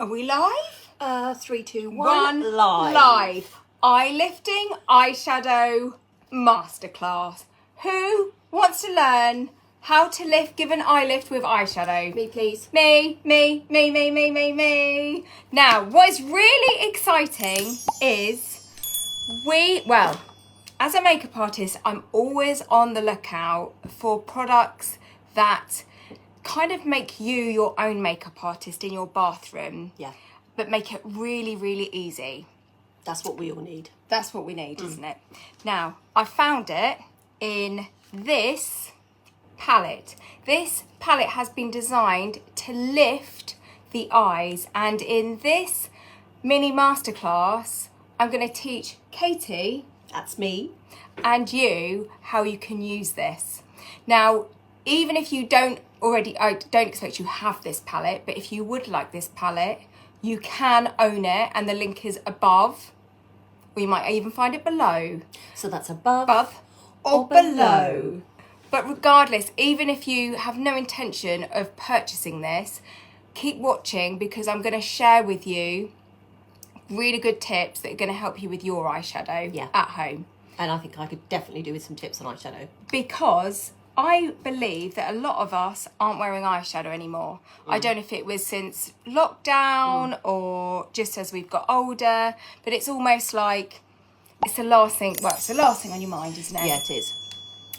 Are we live? 3, 2, 1. One, Live. live. Eye lifting eyeshadow masterclass. Who wants to learn how to give an eye lift with eyeshadow? Me, please. Me. Now, what is really exciting is as a makeup artist, I'm always on the lookout for products that kind of make you your own makeup artist in your bathroom. Yeah. But make it really, really easy. That's what we all need. That's what we need, isn't it? Now, I found it in this palette. This palette has been designed to lift the eyes. And in this mini masterclass, I'm going to teach Katie, That's me, and you how you can use this. Now, even if you don't already, I don't expect you have this palette, but if you would like this palette, you can own it, and the link is above, or you might even find it below. So that's above or below. But regardless, even if you have no intention of purchasing this, keep watching, because I'm going to share with you really good tips that are going to help you with your eyeshadow at home. And I think I could definitely do with some tips on eyeshadow. Because I believe that a lot of us aren't wearing eyeshadow anymore. I don't know if it was since lockdown or just as we've got older, but it's almost like it's the last thing on your mind, isn't it? Yeah, it is.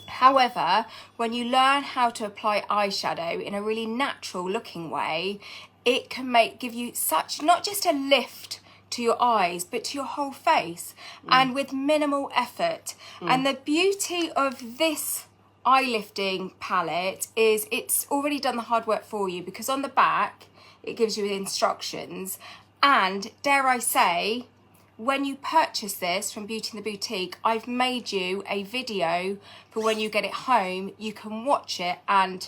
However, when you learn how to apply eyeshadow in a really natural looking way, it can give you such, not just a lift to your eyes, but to your whole face, and with minimal effort. And the beauty of this eye lifting palette is it's already done the hard work for you, because on the back it gives you instructions, and dare I say, when you purchase this from Beauty in the Boutique, I've made you a video for when you get it home, you can watch it and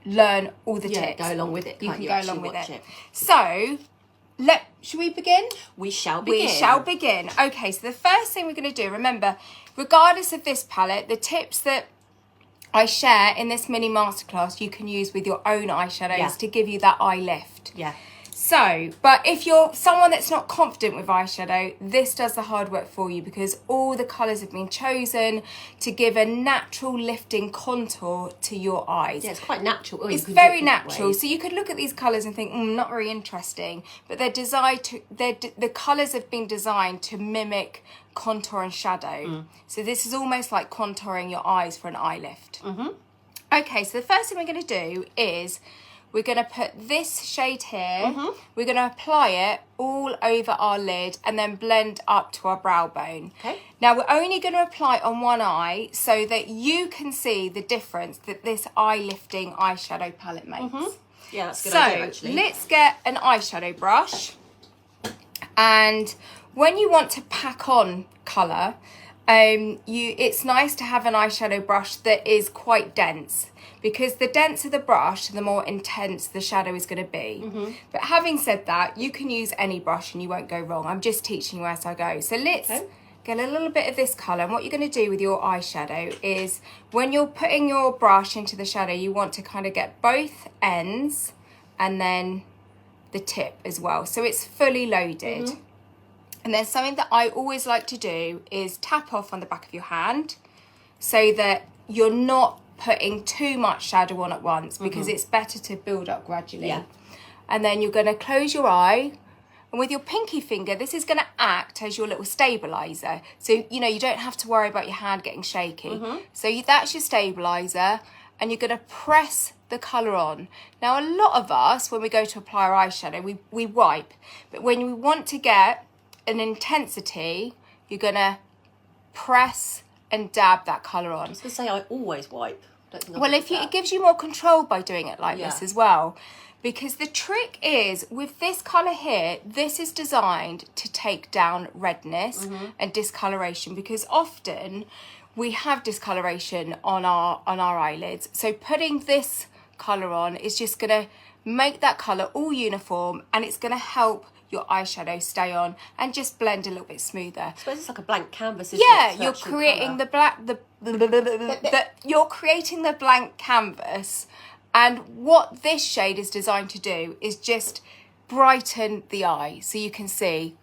learn all the tips. Go along with it. You can go along with it. So should we begin? We shall begin. We shall begin. Okay, so the first thing we're going to do, remember, regardless of this palette, the tips that I share in this mini masterclass, you can use with your own eyeshadows to give you that eye lift. Yeah. So, but if you're someone that's not confident with eyeshadow, this does the hard work for you, because all the colours have been chosen to give a natural lifting contour to your eyes. Yeah, it's quite natural. It's very natural. So you could look at these colours and think, not very interesting. But they're designed to, the colours have been designed to mimic contour and shadow. So this is almost like contouring your eyes for an eye lift. Okay, so the first thing we're going to do is we're going to put this shade here. We're going to apply it all over our lid and then blend up to our brow bone. Okay. Now, we're only going to apply it on one eye so that you can see the difference that this eye-lifting eyeshadow palette makes. Yeah, that's a good idea, actually. So, let's get an eyeshadow brush. And when you want to pack on colour, it's nice to have an eyeshadow brush that is quite dense, because the denser the brush, the more intense the shadow is going to be. But having said that, you can use any brush and you won't go wrong. I'm just teaching you as I go. So let's get a little bit of this colour. And what you're going to do with your eyeshadow is, when you're putting your brush into the shadow, you want to kind of get both ends and then the tip as well, so it's fully loaded. And then something that I always like to do is tap off on the back of your hand so that you're not putting too much shadow on at once, because it's better to build up gradually. And then you're going to close your eye, and with your pinky finger, this is going to act as your little stabilizer. So, you don't have to worry about your hand getting shaky. So that's your stabilizer, and you're going to press the colour on. Now, a lot of us, when we go to apply our eyeshadow, we wipe. But when we want to get an intensity, you're going to press and dab that colour on. I was going to say, I always wipe. Well, it gives you more control by doing it like this as well. Because the trick is, with this colour here, this is designed to take down redness and discoloration, because often we have discoloration on our eyelids. So putting this colour on is just going to make that colour all uniform, and it's going to help your eyeshadow stay on and just blend a little bit smoother. I suppose it's like a blank canvas, isn't it? Yeah, you're creating you're creating the blank canvas, and what this shade is designed to do is just brighten the eye. So you can see,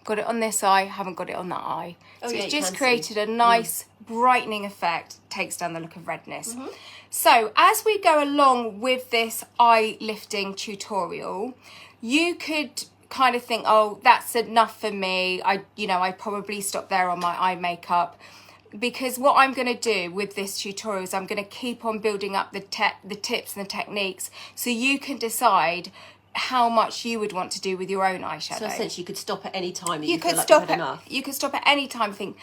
got it on this eye, haven't got it on that eye. Oh, so yeah, it's you just can created see. a nice brightening effect, takes down the look of redness. So as we go along with this eye lifting tutorial, you could kind of think, oh, that's enough for me. I probably stop there on my eye makeup. Because what I'm going to do with this tutorial is I'm going to keep on building up the tips and the techniques, so you can decide how much you would want to do with your own eyeshadow. So essentially you could stop at any time and You you feel could like stop you've had at enough. you could stop at any time and think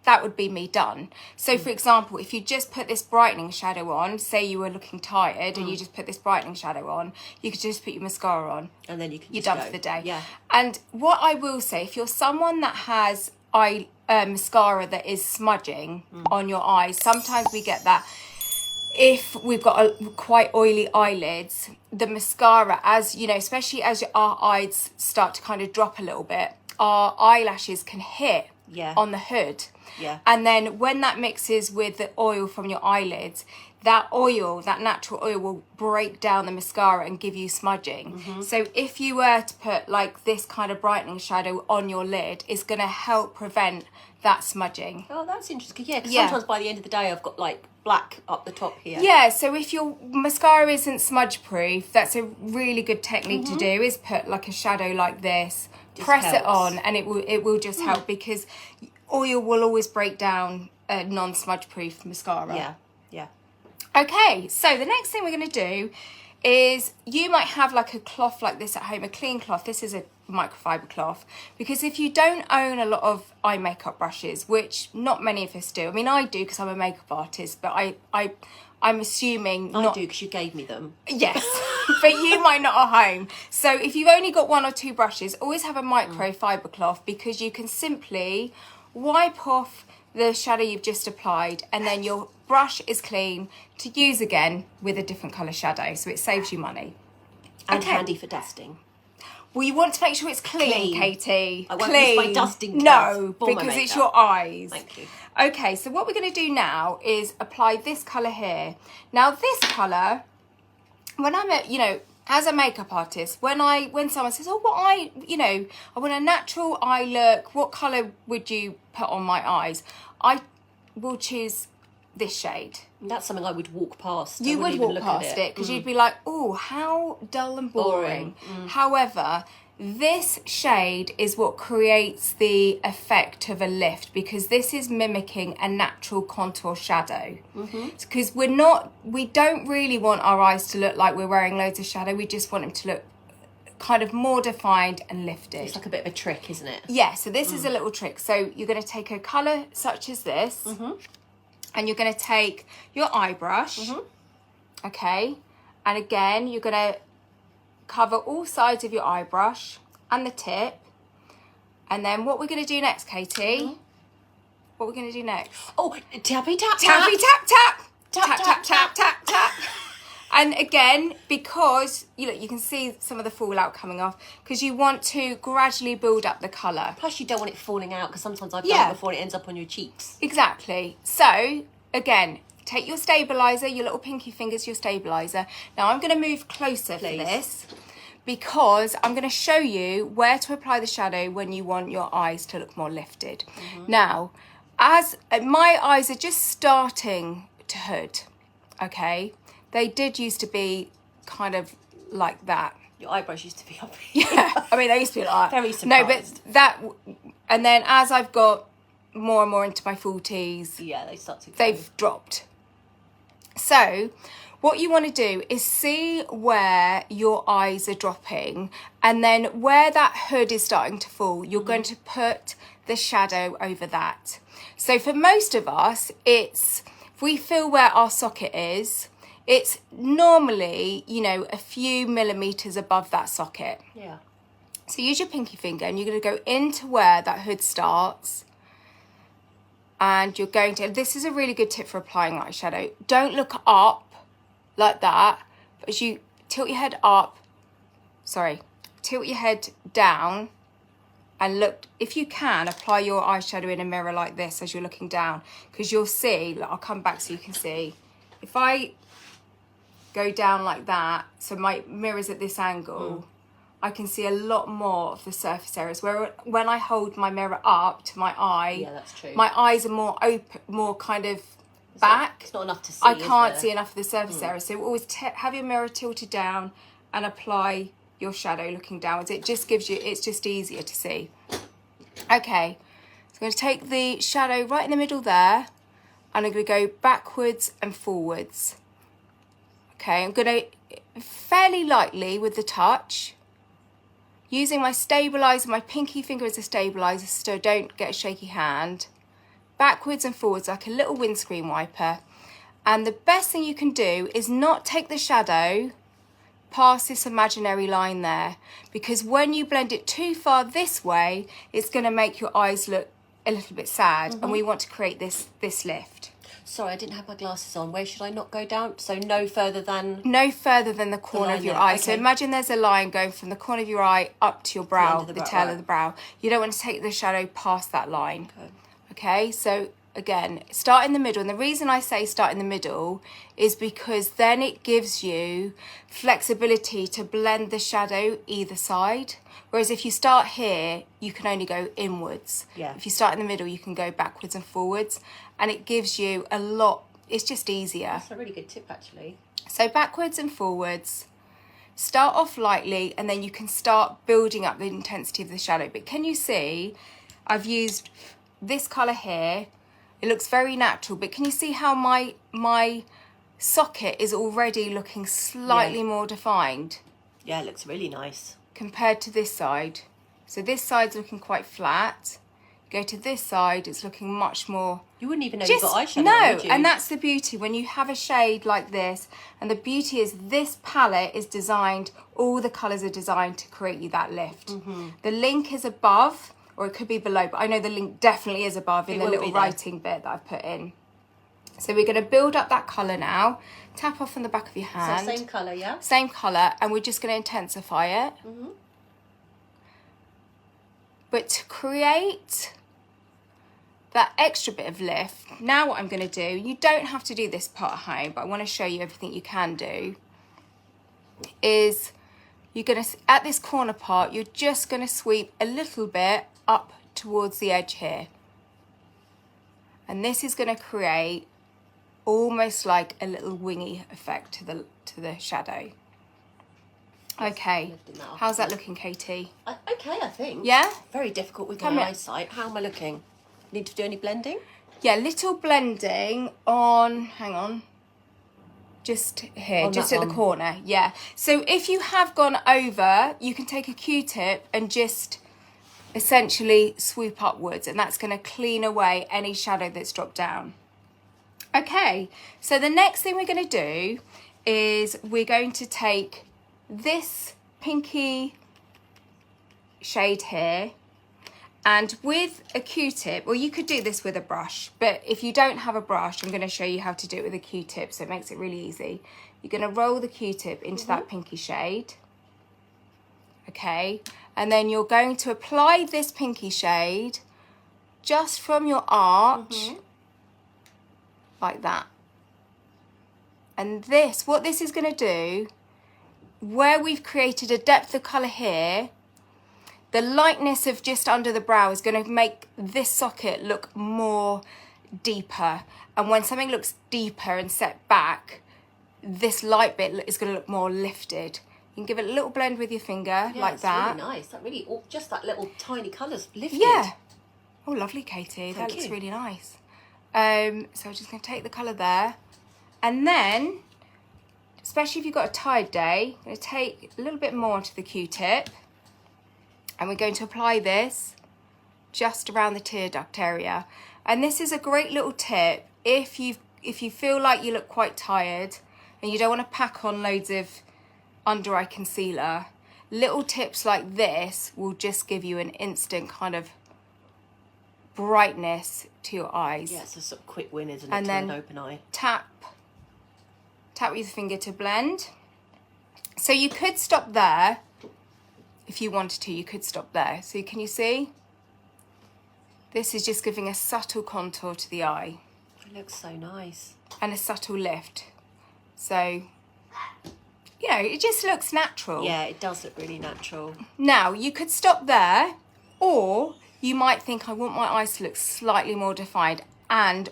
that would be me done. So for example, if you just put this brightening shadow on, say you were looking tired and you just put this brightening shadow on, you could just put your mascara on. And then you're done for the day. Yeah. And what I will say, if you're someone that has mascara that is smudging on your eyes, sometimes we get that. If we've got quite oily eyelids, the mascara, as you know, especially as our eyes start to kind of drop a little bit, our eyelashes can hit on the hood. Yeah. And then when that mixes with the oil from your eyelids, that oil, that natural oil, will break down the mascara and give you smudging. So if you were to put like this kind of brightening shadow on your lid, it's going to help prevent that smudging. Oh, that's interesting. Yeah, because Yeah. sometimes by the end of the day I've got like black up the top here. Yeah, so if your mascara isn't smudge proof, that's a really good technique to do, is put like a shadow like this, Just press it helps. on, and it will just help, because oil will always break down a non-smudge proof mascara. Yeah. Yeah. Okay, so the next thing we're going to do is, you might have like a cloth like this at home, a clean cloth. This is a microfiber cloth, because if you don't own a lot of eye makeup brushes, which not many of us do, I mean I do because I'm a makeup artist, but I'm assuming I not. do, because you gave me them. Yes, but you might not at home. So if you've only got one or two brushes, always have a microfiber cloth, because you can simply wipe off the shadow you've just applied, and then your brush is clean to use again with a different colour shadow, so it saves you money. And Okay. handy for dusting. Well, you want to make sure it's clean, Katie. I won't clean. use my dusting No, cloth for my because it's makeup. your eyes. Thank you. Okay, so what we're going to do now is apply this colour here. Now, this colour, when I'm as a makeup artist, when someone says, oh, I want a natural eye look, what colour would you put on my eyes? I will choose this shade. That's something I would walk past. You would even walk look past at it, because you'd be like, oh, how dull and boring. However, this shade is what creates the effect of a lift, because this is mimicking a natural contour shadow. Because we don't really want our eyes to look like we're wearing loads of shadow. We just want them to look kind of more defined and lifted. It's like a bit of a trick, isn't it? Yeah, so this is a little trick. So you're going to take a colour such as this, and you're going to take your eye brush, okay? And again, you're going to cover all sides of your eye brush and the tip. And then what we're going to do next, Katie? What we're going to do next? Oh, tappy tap Tappy tap. tap tap. Tap, Tap tap tap tap tap. And again, because you can see some of the fallout coming off, because you want to gradually build up the colour. Plus you don't want it falling out, because sometimes I've done Yeah. it before and it ends up on your cheeks. Exactly. So, again, take your stabiliser, your little pinky fingers, your stabiliser. Now, I'm going to move closer Please. for this, because I'm going to show you where to apply the shadow when you want your eyes to look more lifted. Now, as my eyes are just starting to hood, okay? They did used to be kind of like that. Your eyebrows used to be up here. Yeah, I mean, they used to be like Very No, but surprised. and then as I've got more and more into my 40s, Yeah, they start to go. they've dropped. So what you want to do is see where your eyes are dropping, and then where that hood is starting to fall, you're going to put the shadow over that. So for most of us, if we feel where our socket is, it's normally, a few millimetres above that socket. Yeah. So use your pinky finger, and you're going to go into where that hood starts. And you're going to, this is a really good tip for applying eyeshadow. Don't look up like that, but as you tilt your head down, and look, if you can, apply your eyeshadow in a mirror like this as you're looking down, because you'll see, I'll come back so you can see. If I go down like that, so my mirror's at this angle, I can see a lot more of the surface areas. Where when I hold my mirror up to my eye, Yeah, that's true. my eyes are more open, more kind of back. It's not enough to see. I can't see enough of the surface area. So always have your mirror tilted down and apply your shadow looking downwards. It just gives you, it's just easier to see. Okay, so I'm going to take the shadow right in the middle there, and I'm going to go backwards and forwards. Okay, I'm going to fairly lightly with the touch, using my stabiliser, my pinky finger as a stabiliser so don't get a shaky hand, backwards and forwards like a little windscreen wiper. And the best thing you can do is not take the shadow past this imaginary line there, because when you blend it too far this way, it's going to make your eyes look a little bit sad, and we want to create this lift. Sorry, I didn't have my glasses on. Where should I not go down? So no further than... No further than the corner of your eye. Okay. So imagine there's a line going from the corner of your eye up to your brow, the tail of the brow. You don't want to take the shadow past that line. Okay, so again, start in the middle. And the reason I say start in the middle is because then it gives you flexibility to blend the shadow either side. Whereas if you start here, you can only go inwards. Yeah. If you start in the middle, you can go backwards and forwards. And it gives you a lot, it's just easier. That's a really good tip, actually. So backwards and forwards, start off lightly, and then you can start building up the intensity of the shadow. But can you see, I've used this colour here. It looks very natural, but can you see how my socket is already looking slightly more defined? Yeah, it looks really nice. Compared to this side. So this side's looking quite flat. Go to this side, it's looking much more... You wouldn't even know you've got eyeshadow No, on, would you? and that's the beauty. When you have a shade like this, and the beauty is this palette is designed, all the colours are designed to create you that lift. The link is above, or it could be below, but I know the link definitely is above in the little writing bit that I've put in. So we're going to build up that colour now. Tap off on the back of your hand. So same colour, yeah? Same colour, and we're just going to intensify it. But to create that extra bit of lift, now what I'm going to do, you don't have to do this part at home, but I want to show you everything you can do, is you're going to, at this corner part, you're just going to sweep a little bit up towards the edge here. And this is going to create almost like a little wingy effect to the shadow. Okay, how's that looking, Katie? Okay, I think. Yeah? Very difficult with my eyesight. How am I looking? Need to do any blending? Yeah, little blending on, hang on, just here, On just that at the one. corner, yeah. So if you have gone over, you can take a Q-tip and just essentially swoop upwards, and that's going to clean away any shadow that's dropped down. Okay, so the next thing we're going to do is we're going to take this pinky shade here, and with a Q-tip, or you could do this with a brush, but if you don't have a brush, I'm going to show you how to do it with a Q-tip, so it makes it really easy. You're going to roll the Q-tip into that pinky shade, okay, and then you're going to apply this pinky shade just from your arch, like that. And this, what this is going to do, where we've created a depth of colour here, the lightness of just under the brow is going to make this socket look more deeper. And when something looks deeper and set back, this light bit is going to look more lifted. You can give it a little blend with your finger, like that. Really nice. That really, just that little tiny colours lifted. Yeah. Oh, lovely, Katie. That Thank looks you. really nice. So I'm just going to take the colour there. And then, especially if you've got a tired day, I'm going to take a little bit more onto the Q-tip. And we're going to apply this just around the tear duct area. And this is a great little tip if you feel like you look quite tired and you don't want to pack on loads of under eye concealer. Little tips like this will just give you an instant kind of brightness to your eyes. Yeah, it's a sort of quick win, isn't it, And to then an open eye? Tap with your finger to blend. So you could stop there. If you wanted to, you could stop there. So can you see? This is just giving a subtle contour to the eye. It looks so nice. And a subtle lift. So you know, it just looks natural. Yeah, it does look really natural. Now, you could stop there, or you might think, I want my eyes to look slightly more defined,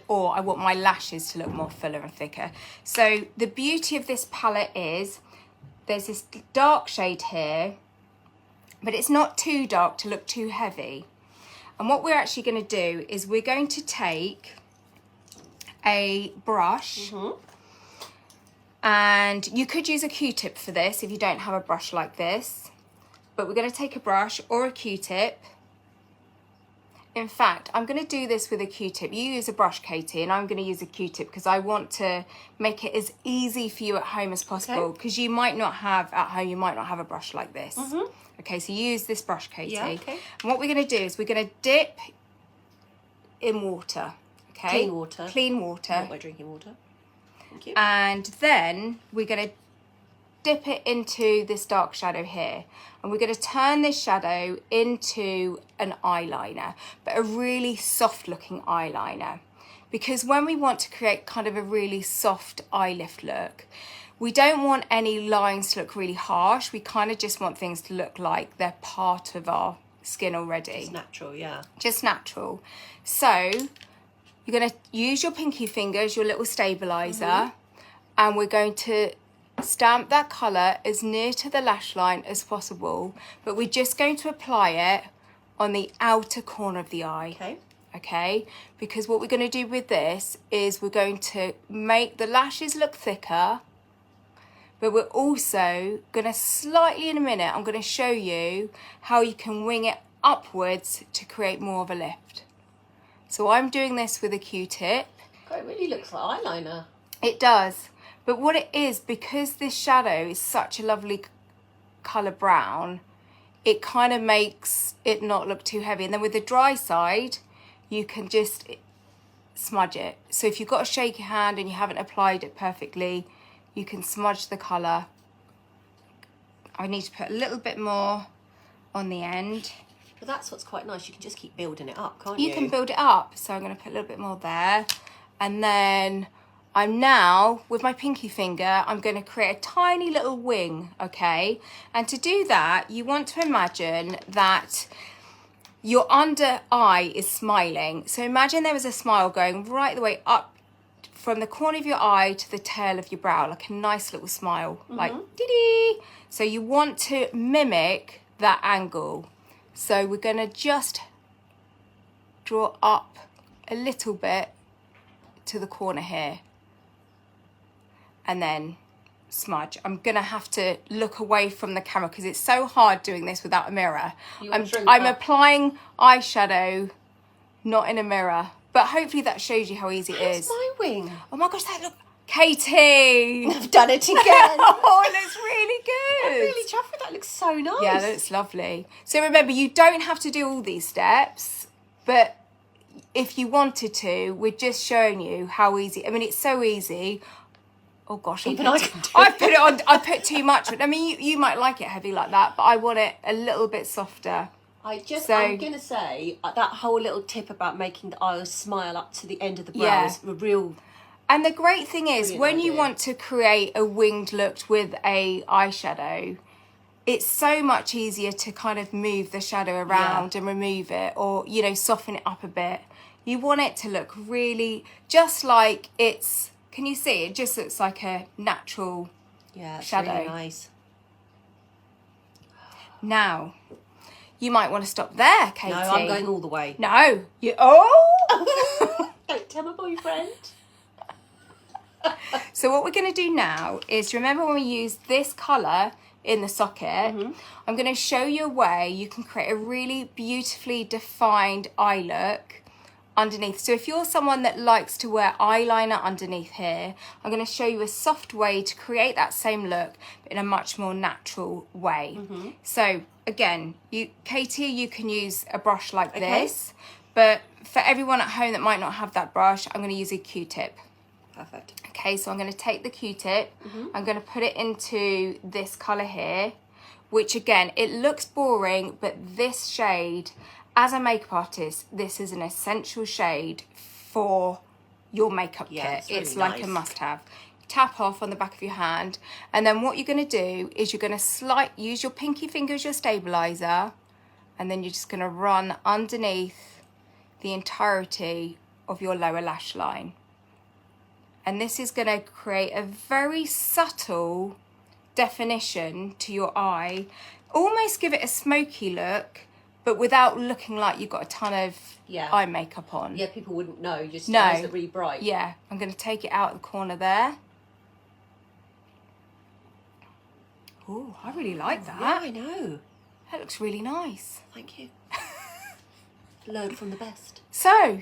or I want my lashes to look more fuller and thicker. So the beauty of this palette is there's this dark shade here, but it's not too dark to look too heavy. And what we're actually going to do is we're going to take a brush, and you could use a Q-tip for this if you don't have a brush like this, but we're going to take a brush or a Q-tip. In fact, I'm going to do this with a Q-tip. You use a brush, Katie, and I'm going to use a Q-tip because I want to make it as easy for you at home as possible, because you might not have at home, you might not have a brush like this. Okay, so use this brush, Katie. Yeah, okay. And what we're going to do is we're going to dip in water. Okay? Clean water. Clean water. Not my drinking water. Thank you. And then we're going to dip it into this dark shadow here. And we're going to turn this shadow into an eyeliner, but a really soft looking eyeliner. Because when we want to create kind of a really soft eye lift look, we don't want any lines to look really harsh. We kind of just want things to look like they're part of our skin already. It's natural, yeah. Just natural. So you're going to use your pinky fingers, your little stabilizer, and we're going to stamp that colour as near to the lash line as possible, but we're just going to apply it on the outer corner of the eye. Okay? Because what we're going to do with this is we're going to make the lashes look thicker, but we're also going to slightly, in a minute, I'm going to show you how you can wing it upwards to create more of a lift. So I'm doing this with a Q-tip. God, it really looks like eyeliner. It does. But what it is, because this shadow is such a lovely colour brown, it kind of makes it not look too heavy. And then with the dry side, you can just smudge it. So if you've got a shaky hand and you haven't applied it perfectly, you can smudge the colour. I need to put a little bit more on the end. But that's what's quite nice. You can just keep building it up, can't you? You can build it up. So I'm going to put a little bit more there. And then I'm now, with my pinky finger, I'm going to create a tiny little wing, okay? And to do that, you want to imagine that your under eye is smiling. So imagine there was a smile going right the way up from the corner of your eye to the tail of your brow, like a nice little smile, like dee-dee. So you want to mimic that angle. So we're going to just draw up a little bit to the corner here. And then smudge. I'm going to have to look away from the camera because it's so hard doing this without a mirror. I'm applying eyeshadow, not in a mirror. But hopefully that shows you how easy it is. How's my wing? Oh my gosh, that look... Katie! I've done it again. Oh, it looks really good. I'm really chuffed with that. Looks so nice. Yeah, that looks lovely. So remember, you don't have to do all these steps, but if you wanted to, we're just showing you how easy. I mean, it's so easy. Oh gosh, I put it on. I put too much. I mean, you might like it heavy like that, but I want it a little bit softer. I'm going to say that whole little tip about making the eyes smile up to the end of the brow is a real... And the great thing is, when you want to create a winged look with a eyeshadow, it's so much easier to kind of move the shadow around and remove it, or, you know, soften it up a bit. You want it to look really just like it's... Can you see? It just looks like a natural shadow. Really nice. Now, you might want to stop there, Katie. No, I'm going all the way. No. Oh! Don't tell my boyfriend. So what we're going to do now is, remember when we used this colour in the socket, I'm going to show you a way you can create a really beautifully defined eye look underneath. So if you're someone that likes to wear eyeliner underneath here, I'm going to show you a soft way to create that same look but in a much more natural way. So again, Katie, you can use a brush like this, but for everyone at home that might not have that brush, I'm going to use a Q-tip. Perfect. Okay, so I'm going to take the Q-tip, I'm going to put it into this colour here, which again, it looks boring, but this shade, as a makeup artist, this is an essential shade for your makeup kit. It's really like nice. a must-have. tap off on the back of your hand, and then what you're going to do is you're going to use your pinky finger as your stabilizer, and then you're just going to run underneath the entirety of your lower lash line. And this is going to create a very subtle definition to your eye, almost give it a smoky look, but without looking like you've got a ton of eye makeup on. Yeah, people wouldn't know, just no. eyes are really bright. Yeah, I'm going to take it out of the corner there. Oh, I really like that. Yeah, I know. That looks really nice. Thank you. Learn from the best. So,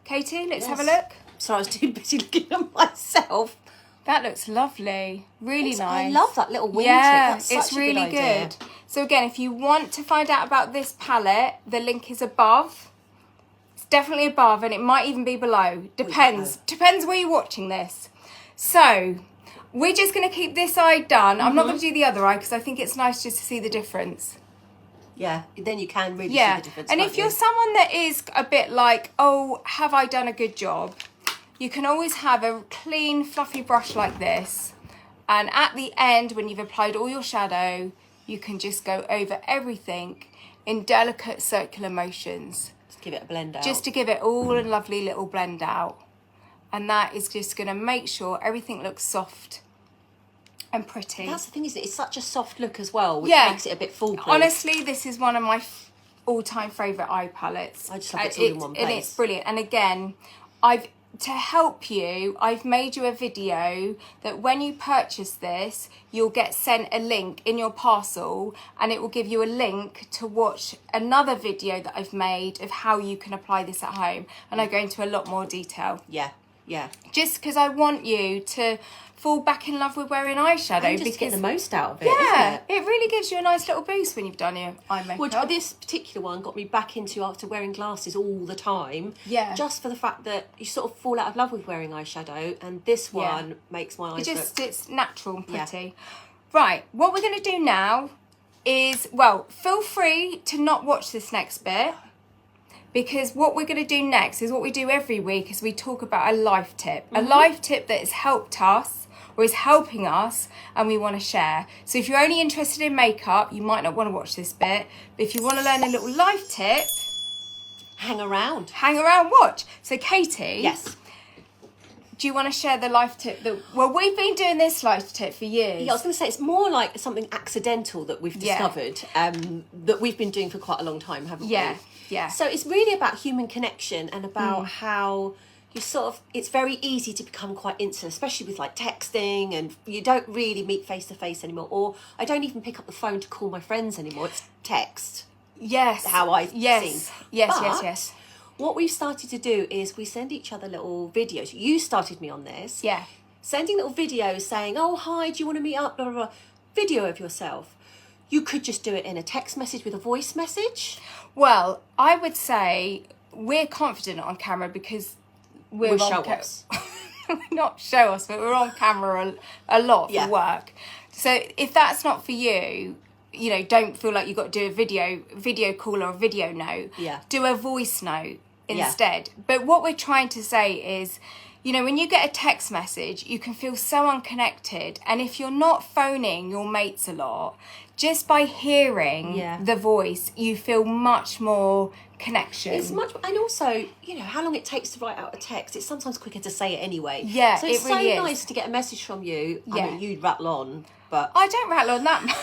Katie, let's have a look. So I was too busy looking at myself. That looks lovely. Really nice. I love that little wing tip. That's such it's a really good idea. good. So again, if you want to find out about this palette, the link is above. It's definitely above, and it might even be below. Depends. Depends where you're watching this. So we're just going to keep this eye done. I'm not going to do the other eye because I think it's nice just to see the difference. Yeah, then you can really see the difference. And if you're someone that is a bit like, oh, have I done a good job? You can always have a clean, fluffy brush like this. And at the end, when you've applied all your shadow, you can just go over everything in delicate circular motions. Just give it a blend out. Just to give it all a lovely little blend out. And that is just going to make sure everything looks soft and pretty. That's the thing, isn't it? It's such a soft look as well, which makes it a bit foolproof. Honestly, this is one of my all-time favourite eye palettes. I just love it all in one place. And it's brilliant. And again, to help you, I've made you a video that when you purchase this, you'll get sent a link in your parcel, and it will give you a link to watch another video that I've made of how you can apply this at home. And I go into a lot more detail. Yeah. Just because I want you to fall back in love with wearing eyeshadow. And just get the most out of it, isn't it? It really gives you a nice little boost when you've done your eye makeup. Well, this particular one got me back into after wearing glasses all the time. Yeah. Just for the fact that you sort of fall out of love with wearing eyeshadow, and this one makes my eyes look... It's natural and pretty. Right, what we're going to do now is, well, feel free to not watch this next bit, because what we're going to do next is what we do every week, is we talk about a life tip. A life tip that has helped us or is helping us and we want to share. So if you're only interested in makeup, you might not want to watch this bit. But if you want to learn a little life tip... Hang around, watch. So Katie... Yes. Do you want to share the life tip that... Well, we've been doing this life tip for years. Yeah, I was going to say, it's more like something accidental that we've discovered, that we've been doing for quite a long time, haven't we? Yeah. So it's really about human connection and about how you sort of... It's very easy to become quite instant, especially with like texting, and you don't really meet face to face anymore. Or I don't even pick up the phone to call my friends anymore. It's text. Yes. How I see. Yes. What we've started to do is we send each other little videos. You started me on this. Yeah. Sending little videos saying, oh, hi, do you want to meet up? Blah, blah, blah. Video of yourself. You could just do it in a text message with a voice message. Well, I would say we're confident on camera because we're show-offs. Not show-offs, but we're on camera a lot for work. So if that's not for you, you know, don't feel like you've got to do a video call or a video note. Yeah. Do a voice note instead. But what we're trying to say is, you know, when you get a text message, you can feel so unconnected. And if you're not phoning your mates a lot, just by hearing the voice, you feel much more connection. It's much, and also, you know, how long it takes to write out a text. It's sometimes quicker to say it anyway. Yeah, so it's it really is. nice to get a message from you. Yeah. I mean, you'd rattle on, but I don't rattle on that much.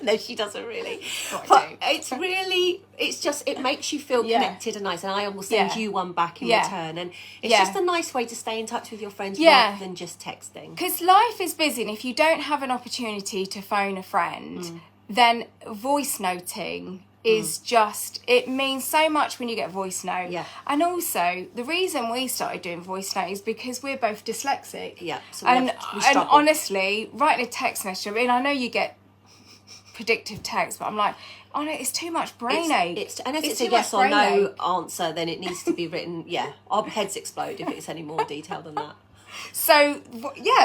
No, she doesn't really. But it's really, it's just, it makes you feel connected and nice. And I will send you one back in return. And it's just a nice way to stay in touch with your friends rather than just texting. Because life is busy, and if you don't have an opportunity to phone a friend, then voice noting is just, it means so much when you get a voice note. Yeah. And also, the reason we started doing voice note is because we're both dyslexic. Yeah. So and honestly, writing a text message, I mean, I know you get predictive text, but I'm like, oh no, it's too much brain ache. And if it's a yes or no answer, then it needs to be written. Our heads explode if it's any more detailed than that. So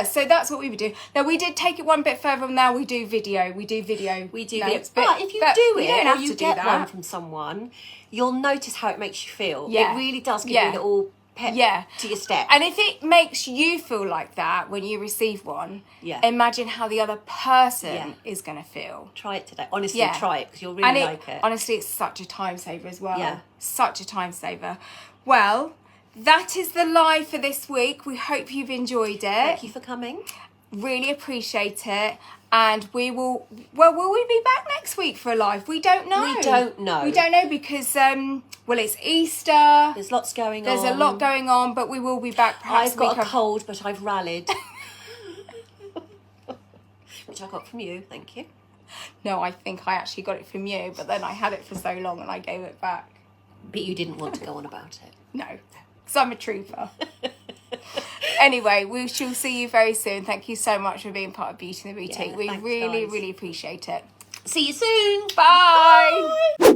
so that's what we would do. Now we did take it one bit further. Now we do video. We do notes, but if you do it, or you get that. one from someone, you'll notice how it makes you feel. Yeah. It really does give you a little pep Yeah. to your step. And if it makes you feel like that when you receive one, Yeah. imagine how the other person Yeah. is going to feel. Try it today. Honestly, Yeah. try it because you'll really like it. Honestly, it's such a time saver as well. Yeah. Such a time saver. Well, that is the live for this week. We hope you've enjoyed it. Thank you for coming. Really appreciate it. And we will, well, will we be back next week for a live? We don't know. We don't know. We don't know because, well, it's Easter. There's lots going on. There's a lot going on, but we will be back perhaps. I've got a cold, but I've rallied. Which I got from you, thank you. No, I think I actually got it from you, but then I had it for so long and I gave it back. But you didn't want to go on about it. No, because I'm a trooper. Anyway, we shall see you very soon. Thank you so much for being part of Beauty and the Boutique. Yeah, we thanks, really, guys. really appreciate it. See you soon. Bye.